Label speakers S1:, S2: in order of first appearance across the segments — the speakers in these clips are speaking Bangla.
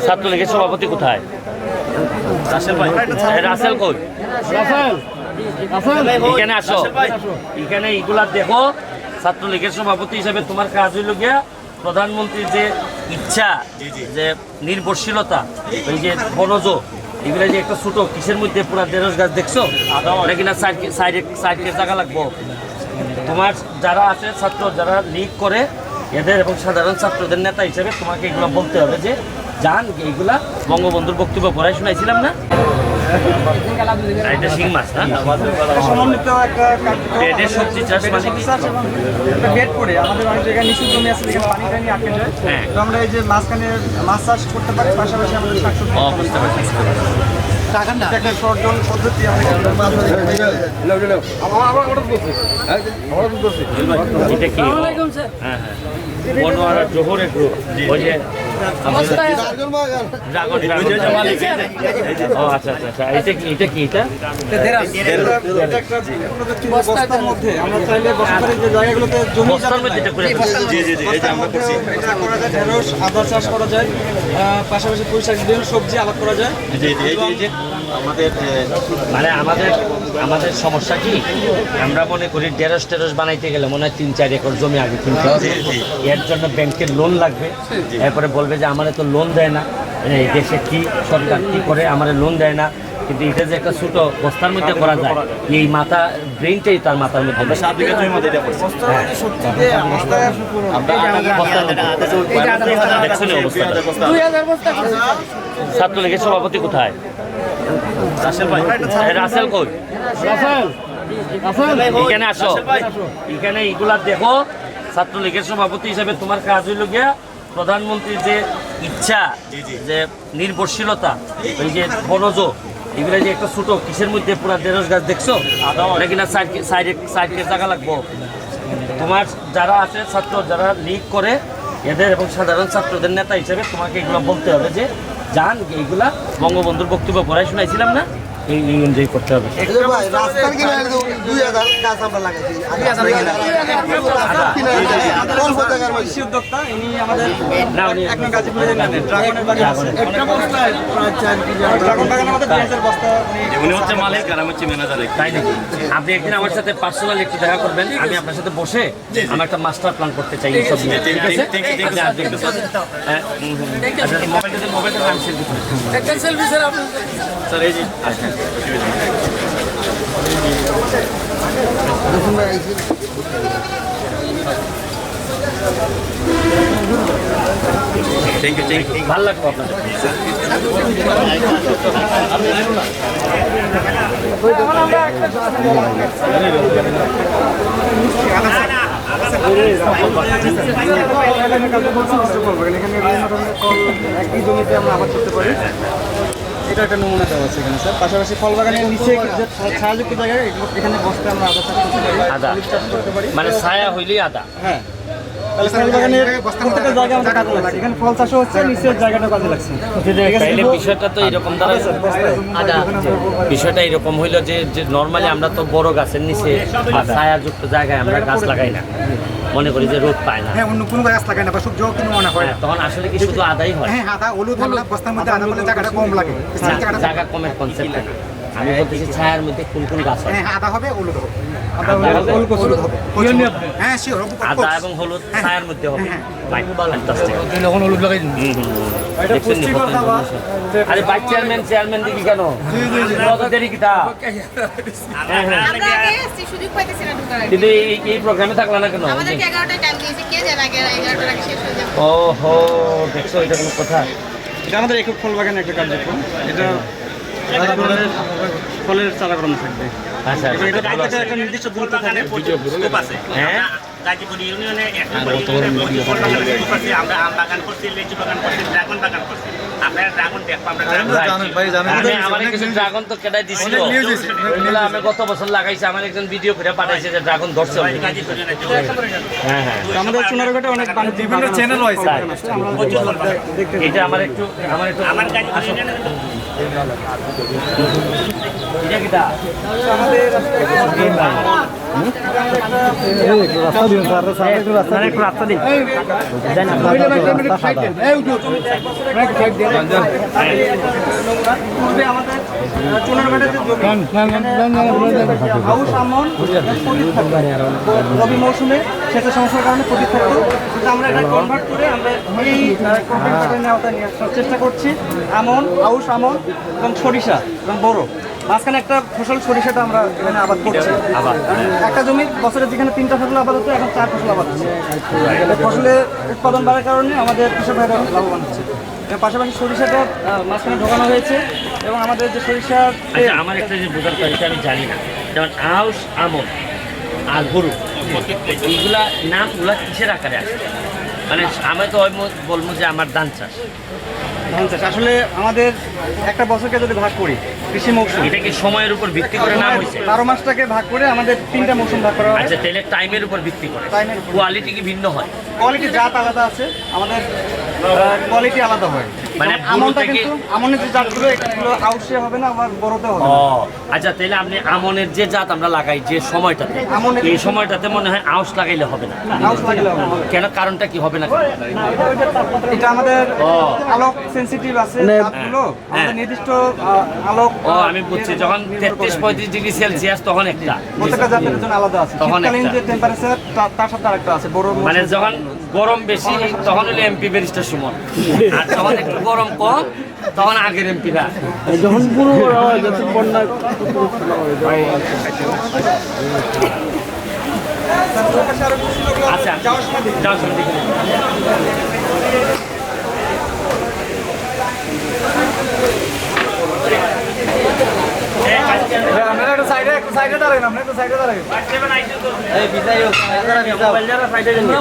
S1: ছাত্রলীগের সভাপতি কোথায়? রাসেল কই? এখানে আসো, এখানে এগুলা দেখো। ছাত্রলীগের সভাপতি হিসেবে তোমার কাজ হইল গিয়া প্রধানমন্ত্রীর যে ইচ্ছা, যে নির্ভরশীলতা, এই যে বনজ, এগুলা যে একটা ছোট কিসের মধ্যে পুরা দেড়শ গাছ দেখছো নাকি না সাইডের জায়গা লাগবো? তোমার যারা আছে ছাত্র, যারা লিগ করে এদের এবং সাধারণ ছাত্রদের নেতা হিসেবে তোমাকে এগুলো বলতে হবে যে যান এইগুলা বঙ্গবন্ধুর বক্তব্য পড়াই শোনাইছিলাম না? এটা শিং মাছ না? এদের সবজি চাষ মানে
S2: একটা বেড করে আমাদের অনেক জায়গায় নিচু জমি আছে যেখানে পানি টানি আটকে যায়, তো আমরা এই যে মাঝখানে মাছ চাষ করতে পারি, পাশাপাশি আমাদের শাকসবজি একটা শর্ট জোন পদ্ধতি
S1: এটা কি? হ্যাঁ হ্যাঁ, বনোয়ারা জোহরের গ্রুপ, ওই যে
S2: বস্তার মধ্যে আমরা চাইলে বস্তার যে জায়গাগুলোতে জমি ঢেঁড়স, আদা চাষ করা যায়, পাশাপাশি পুঁইশাক, বিভিন্ন সবজি আবাদ করা যায়।
S1: আমাদের সমস্যা কি, আমরা মনে করি ঢেঁড়স বানাইতে গেলে মনে হয় 3-4 একর জমি আগে কিনতে হবে। এর জন্য ব্যাংকের লোন লাগবে, এরপরে বলবে যে আমাদের তো লোন দেয় না, এই দেশে কি সরকার কি করে আমাদের লোন দেয় না। কিন্তু এটা যে একটা ছোট বস্তার মধ্যে করা যায়, এই মাথা ব্রেনটাই তার মাথার মধ্যে। ছাত্রলীগের সভাপতি কোথায়? রাসেল কই? এখানে আসো, এখানে এগুলা দেখো। ছাত্রলীগের সভাপতি হিসেবে তোমার কাজ হইল গিয়া প্রধানমন্ত্রীর যে ইচ্ছা, যে নির্ভরশীলতা, এই যে বনজ, এগুলা যে একটা ছোট কিসের মধ্যে পুরা দেড়শ গাছ দেখছো নাকি না সাইডের জায়গা লাগবো? তোমার যারা আছে ছাত্র, যারা লিগ করে এদের এবং সাধারণ ছাত্রদের নেতা হিসেবে তোমাকে এগুলো বলতে হবে যে যান এইগুলা বঙ্গবন্ধুর বক্তব্য পড়াই শোনাইছিলাম না, এই অনুযায়ী করতে হবে। আপনি একদিন আমার সাথে পার্সোনালি একটু দেখা করবেন, আমি আপনার সাথে বসে আমার একটা মাস্টার প্ল্যান করতে চাই এই সব নিয়ে, ঠিক আছে? মোবাইলটা আমি সেলফি স্যার, এই যে ভালো লাগবে আপনার।
S2: একই জমিতে আমরা আবাদ করতে পারি, এটা একটা নমুনা দেওয়া আছে এখানে স্যার। পাশাপাশি ফল বাগানের নিচে যে ছায়াযুক্ত জায়গায় এখানে বসতে আমরা আদা চাষ করতে পারি,
S1: আদা
S2: করতে পারি,
S1: মানে ছায়া হইলেই আদা।
S2: হ্যাঁ, তাহলে ফল বাগানের প্রত্যেকটা জায়গা আমাদের কাজে লাগছে। এখানে ফল চাষও হচ্ছে, নিচের জায়গাটা কাজে লাগছে।
S1: বিষয়টা তো এরকম বিষয়টা এরকম হইলো যে নর্মালি আমরা তো বড় গাছের নিচে ছায়াযুক্ত জায়গায় আমরা গাছ লাগাই না, মনে করি যে রোদ পায় না।
S2: হ্যাঁ, অন্য কোনো গাছ লাগাই না বা সবজিও কোনো মনে হয়।
S1: তখন আসলে কি শুধু আদাই হয়?
S2: হ্যাঁ, আদা হলুদ আমরা বস্তার মধ্যে আদা বলে জায়গাটা কম লাগে,
S1: জায়গা কমের কনসেপ্ট না। আমি বলতেছি ছায়ার মধ্যে কোন কোন গাছ হয়?
S2: হ্যাঁ, আদা হবে, হলুদ হবে, আদা
S1: এবং হলুদ ছায়ার মধ্যে হবে।
S2: হলুদ লাগাই দিন।
S1: আরে ভাই, চেয়ারম্যান দিবি কেন? কিন্তু এই প্রোগ্রামে থাকলো না কেন? ওহো, দেখছো এটা কোনো কথা?
S2: এটা আমাদের একক ফল বাগানের একটা কার্যক্রম। এটা ফলের চারাক্রম থাকবে।
S1: আচ্ছা,
S2: একটা নির্দিষ্ট দূরত্ব থাকে।
S1: হ্যাঁ,
S3: গাজীপুর ইউনিয়নে আমরা আম বাগান করছি, লিচু বাগান করছি, ড্রাগন বাগান করছি। আপনারা ড্রাগন দেখবো,
S1: আমার কিছু ড্রাগন তো কেটাই দিছিল, আমি গত বছর লাগাইছি। আমার একজন ভিডিও করে পাঠাইছে যে ড্রাগন ধরছে। হ্যাঁ হ্যাঁ,
S2: আমাদের সোনারঘাটে অনেক বিভিন্ন চ্যানেল হয়েছে।
S1: এটা আমার একটু
S3: আমার গাজীপুর ইউনিয়নে
S1: এটা কিটা
S2: আমাদের পূর্বে আমাদের চুনারঘাটের যে জমি, আউশ আমন পতিত থাকতো। রবি মৌসুমে সেচের সমস্যার কারণে পতিত থাকতো, কিন্তু আমরা এটা কনভার্ট করে আমরা এই কম্পেনসেশনের আওতায় নিয়ে আসার চেষ্টা করছি। আমন, আউশ আমন এবং সরিষা এবং বোরো, মাঝখানে একটা ফসল সরিষাটা আমরা এখানে আবাদ করছি। একটা জমি বছরে যেখানে 3টা ফসল আবাদ হতো, এখন 4 ফসল আবাদ হচ্ছে। ফসলের উৎপাদন বাড়ার কারণে আমাদের কৃষক ভাইরা লাভবান হচ্ছে। এর পাশাপাশি সরিষাটা মাঝখানে ঢোকানো হয়েছে এবং আমাদের যে সরিষা
S1: আচ্ছা, আমার একটা যে বোঝার কথা আমি জানি না, যেমন আউশ আমন আর গরু, এইগুলা নামগুলা কিসের আকারে আসে? মানে আমি তো বলবো যে আমার ধান চাষ,
S2: ধান চাষ আসলে আমাদের একটা বছরকে যদি ভাগ করি কৃষি মৌসুম,
S1: এটা কি সময়ের উপর ভিত্তি করে নাম হয়েছে?
S2: 12 মাসটাকে ভাগ করে আমাদের 3টা মৌসুম ভাগ করা হয়।
S1: আচ্ছা, তাহলে টাইমের উপর ভিত্তি করে
S2: টাইমের উপর।
S1: কোয়ালিটি কি ভিন্ন হয়?
S2: কোয়ালিটি জাত আলাদা আছে, আমাদের কোয়ালিটি আলাদা হয়।
S1: মানে
S2: যেমন আমনটা
S1: গরু থেকে-
S2: কিন্তু আমনের যে জাতগুলো এগুলো আউশে হবে না, আবার বড়তে হবে
S1: ও
S2: না।
S1: আচ্ছা, তাহলে আপনি আমনের যে জাত আমরা লাগাই যে সময়টাতে,
S2: আমনের-
S1: এই সময়টাতে মনে হয় আউশ লাগাইলে হবে না।
S2: আউশ লাগলে হবে না।
S1: কেন, কারণটা কি হবে না?
S2: এটা আমাদের
S1: ও।
S2: আলোক সেনসিটিভ আছে জাতগুলো, আমাদের নির্দিষ্ট আলোক
S1: ও আমি বুঝছি, যখন 33-35 ডিগ্রি সেলসিয়াস তখন একটা,
S2: প্রত্যেকটা জাতের জন্য আলাদা আছে।
S1: তখন
S2: শীতকালীন
S1: একটা।
S2: যে টেম্পারেচার তার সাথে আরেকটা আছে। বড়
S1: মানে যখন গরম বেশি তখন হলে এমপি ব্যারিস্টার সুমন, আর যখন একটু গরম কম তখন আগের এমপিরা।
S4: যখন পুরো যখন বন্যা
S1: আচ্ছা, যাওয়ার সময় দেখি।
S2: আপনারা একটু সাইডে দাঁড়ান, আপনারা একটু সাইডে দাঁড়ান।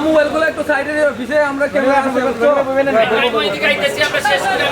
S4: মোবাইলগুলো একটু সাইডে পিছিয়ে আমরা ক্যামেরা
S1: আমরা শেষ করে